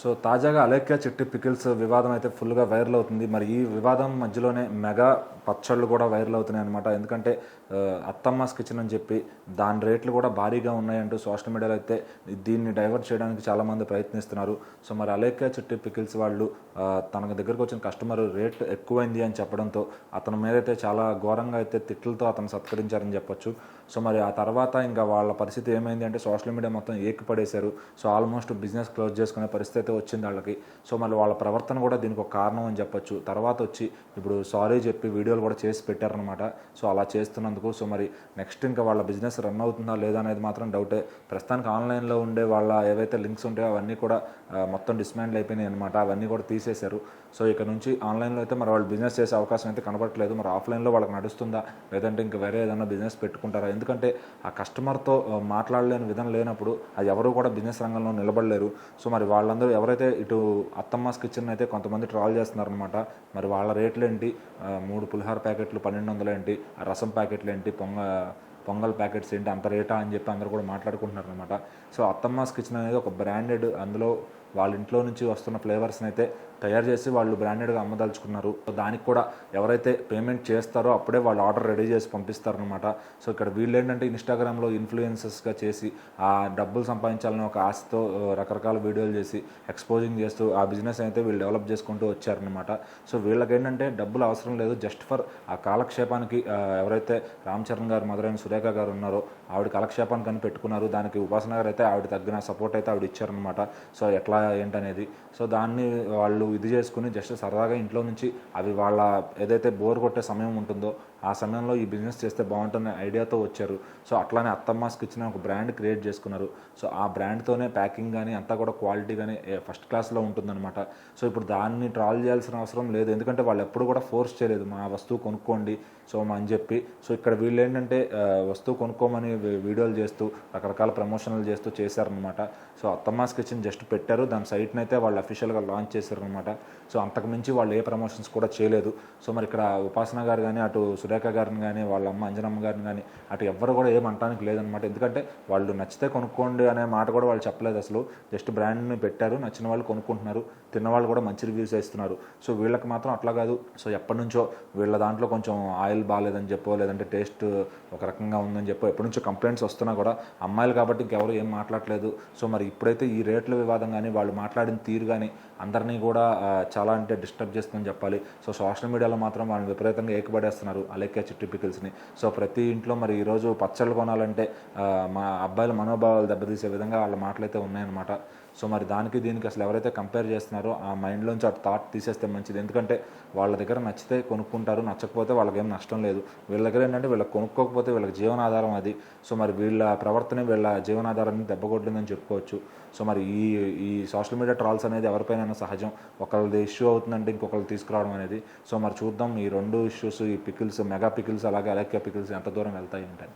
So తాజాగా అలేఖ్య చిట్టి pickles వివాదం అయితే ఫుల్గా వైరల్ అవుతుంది. మరి ఈ వివాదం మధ్యలోనే మెగా పచ్చళ్ళు కూడా వైరల్ అవుతున్నాయి అనమాట. ఎందుకంటే అత్తమ్మాస్ కిచెన్ అని చెప్పి దాని రేట్లు కూడా భారీగా ఉన్నాయంటూ సోషల్ మీడియాలో అయితే దీన్ని డైవర్ట్ చేయడానికి చాలామంది ప్రయత్నిస్తున్నారు. సో మరి అలేఖ్య చిట్టి పికిల్స్ వాళ్ళు తన దగ్గరకు వచ్చిన కస్టమర్ రేట్ ఎక్కువైంది అని చెప్పడంతో అతని మీద అయితే చాలా ఘోరంగా అయితే తిట్లతో అతను సత్కరించారని చెప్పొచ్చు. సో మరి ఆ తర్వాత ఇంకా వాళ్ళ పరిస్థితి ఏమైంది అంటే సోషల్ మీడియా మొత్తం ఏకిపడేశారు. సో ఆల్మోస్ట్ బిజినెస్ క్లోజ్ చేసుకునే పరిస్థితి అయితే వచ్చింది వాళ్ళకి. సో మళ్ళీ వాళ్ళ ప్రవర్తన కూడా దీనికి ఒక కారణం అని చెప్పొచ్చు. తర్వాత వచ్చి ఇప్పుడు సారీ చెప్పి వీడియోలు కూడా చేసి పెట్టారనమాట. సో అలా చేస్తున్నందుకు సో మరి నెక్స్ట్ ఇంకా వాళ్ళ బిజినెస్ రన్ అవుతుందా లేదా అనేది మాత్రం డౌటే. ప్రస్తుతానికి ఆన్లైన్లో ఉండే వాళ్ళ ఏవైతే లింక్స్ ఉంటాయో అవన్నీ కూడా మొత్తం డిస్మాండిల్ అయిపోయినాయి అనమాట. అవన్నీ కూడా తీసేశారు. సో ఇక నుంచి ఆన్లైన్లో అయితే మరి వాళ్ళు బిజినెస్ చేసే అవకాశం అయితే కనబడట్లేదు. మరి ఆఫ్లైన్లో వాళ్ళకి నడుస్తుందా లేదంటే ఇంకా వేరే ఏదైనా బిజినెస్ పెట్టుకుంటారా? ఎందుకంటే ఆ కస్టమర్తో మాట్లాడలేని విధం లేనప్పుడు అది ఎవరు కూడా బిజినెస్ రంగంలో నిలబడలేరు. సో మరి వాళ్ళందరూ ఎవరైతే ఇటు అత్తమ్మాస్ కిచెన్ అయితే కొంతమంది ట్రాల్ చేస్తున్నారనమాట. మరి వాళ్ళ రేట్లు ఏంటి, 3 పులిహార ప్యాకెట్లు 1200 ఏంటి, రసం ప్యాకెట్లు ఏంటి, పొంగల్ ప్యాకెట్స్ ఏంటి, అంత రేటా అని చెప్పి అందరూ కూడా మాట్లాడుకుంటున్నారు అనమాట. సో అత్తమ్మాస్ కిచెన్ అనేది ఒక బ్రాండెడ్, అందులో వాళ్ళ ఇంట్లో నుంచి వస్తున్న ఫ్లేవర్స్ని అయితే తయారు చేసి వాళ్ళు బ్రాండెడ్గా అమ్మదలుచుకున్నారు. సో దానికి కూడా ఎవరైతే పేమెంట్ చేస్తారో అప్పుడే వాళ్ళు ఆర్డర్ రెడీ చేసి పంపిస్తారనమాట. సో ఇక్కడ వీళ్ళు ఏంటంటే ఇన్స్టాగ్రామ్లో ఇన్ఫ్లుయెన్సర్స్గా చేసి ఆ డబ్బులు సంపాదించాలని ఒక ఆశతో రకరకాల వీడియోలు చేసి ఎక్స్పోజింగ్ చేస్తూ ఆ బిజినెస్ అయితే వీళ్ళు డెవలప్ చేసుకుంటూ వచ్చారనమాట. సో వీళ్ళకి ఏంటంటే డబ్బులు అవసరం లేదు, జస్ట్ ఫర్ ఆ కాలక్షేపానికి ఎవరైతే రామ్ చరణ్ గారు మదరైన సురేఖ గారు ఉన్నారో ఆవిడ కాలక్షేపానికి అని పెట్టుకున్నారు. దానికి ఉపాసన గారు అయితే ఆవిడ తగ్గిన సపోర్ట్ అయితే ఆవిడ ఇచ్చారనమాట. సో ఎట్లా ఏంటనేది సో దాన్ని వాళ్ళు ఇది చేసుకుని జస్ట్ సరదాగా ఇంట్లో నుంచి అవి వాళ్ళ ఏదైతే బోర్ కొట్టే సమయం ఉంటుందో ఆ సమయంలో ఈ బిజినెస్ చేస్తే బాగుంటుందనే ఐడియాతో వచ్చారు. సో అట్లానే అత్తమ్మాస్ కిచెన్ ఒక బ్రాండ్ క్రియేట్ చేసుకున్నారు. సో ఆ బ్రాండ్తోనే ప్యాకింగ్ కానీ అంతా కూడా క్వాలిటీ కానీ ఫస్ట్ క్లాస్లో ఉంటుందన్నమాట. సో ఇప్పుడు దాన్ని ట్రాల్ చేయాల్సిన అవసరం లేదు, ఎందుకంటే వాళ్ళు ఎప్పుడు కూడా ఫోర్స్ చేయలేదు మా వస్తువు కొనుక్కోండి సో అని చెప్పి. సో ఇక్కడ వీళ్ళు ఏంటంటే వస్తువు కొనుక్కోమని వీడియోలు చేస్తూ రకరకాల ప్రమోషన్లు చేస్తూ చేశారనమాట. సో అత్తమ్మాస్ కిచెన్ జస్ట్ పెట్టారు, దాని సైట్ని అయితే వాళ్ళు అఫీషియల్గా లాంచ్ చేశారనమాట. సో అంతకుమించి వాళ్ళు ఏ ప్రమోషన్స్ కూడా చేయలేదు. సో మరి ఇక్కడ ఉపాసన గారు కానీ అటు సురేఖ గారిని కానీ వాళ్ళ అమ్మ అంజనమ్మ గారిని కానీ అటు ఎవ్వరు కూడా ఏమంటానికి లేదనమాట. ఎందుకంటే వాళ్ళు నచ్చితే కొనుక్కోండి అనే మాట కూడా వాళ్ళు చెప్పలేదు అసలు. జస్ట్ బ్రాండ్ని పెట్టారు, నచ్చిన వాళ్ళు కొనుక్కుంటున్నారు, తిన్నవాళ్ళు కూడా మంచి రివ్యూస్ ఇస్తున్నారు. సో వీళ్ళకి మాత్రం అట్లా కాదు. సో ఎప్పటి నుంచో వీళ్ళ దాంట్లో కొంచెం ఆయిల్ బాగాలేదని చెప్పో లేదంటే టేస్ట్ ఒక రకంగా ఉందని చెప్పో ఎప్పటి నుంచో కంప్లైంట్స్ వస్తున్నా కూడా అమ్మాయిలు కాబట్టి ఇంకెవరు ఏం మాట్లాడలేదు. సో మరి ఇప్పుడైతే ఈ రేట్ల వివాదం కానీ వాళ్ళు మాట్లాడిన తీరు కానీ అందరినీ కూడా చాలా అంటే డిస్టర్బ్ చేస్తుందని చెప్పాలి. సో సోషల్ మీడియాలో మాత్రం వాళ్ళని విపరీతంగా ఏకపడేస్తున్నారు అలేఖ్య చిట్టి పికిల్స్ని. సో ప్రతి ఇంట్లో మరి ఈరోజు పచ్చళ్ళు కొనాలంటే మా అబ్బాయిల మనోభావాలు దెబ్బతీసే విధంగా వాళ్ళ మాటలైతే ఉన్నాయన్నమాట. సో మరి దానికి దీనికి అసలు ఎవరైతే కంపేర్ చేస్తున్నారో ఆ మైండ్లోంచి ఆ థాట్ తీసేస్తే మంచిది. ఎందుకంటే వాళ్ళ దగ్గర నచ్చితే కొనుక్కుంటారు, నచ్చకపోతే వాళ్ళకి ఏం నష్టం లేదు. వీళ్ళ దగ్గర ఏంటంటే వీళ్ళకి కొనుక్కోకపోతే వీళ్ళకి జీవనాధారం అది. సో మరి వీళ్ళ ప్రవర్తన వీళ్ళ జీవనాధారాన్ని దెబ్బకొట్టిందని చెప్పుకోవచ్చు. సో మరి ఈ సోషల్ మీడియా ట్రాల్స్ అనేది ఎవరిపైనా సహజం. ఒకళ్ళది ఇష్యూ అవుతుందంటే ఇంకొకళ్ళు తీసుకురావడం అనేది. సో మరి చూద్దాం ఈ రెండు ఇష్యూస్, ఈ పికిల్స్, మెగా పికిల్స్ అలాగే అలేఖ్య పికిల్స్ ఎంత దూరం వెళ్తాయి అంటే.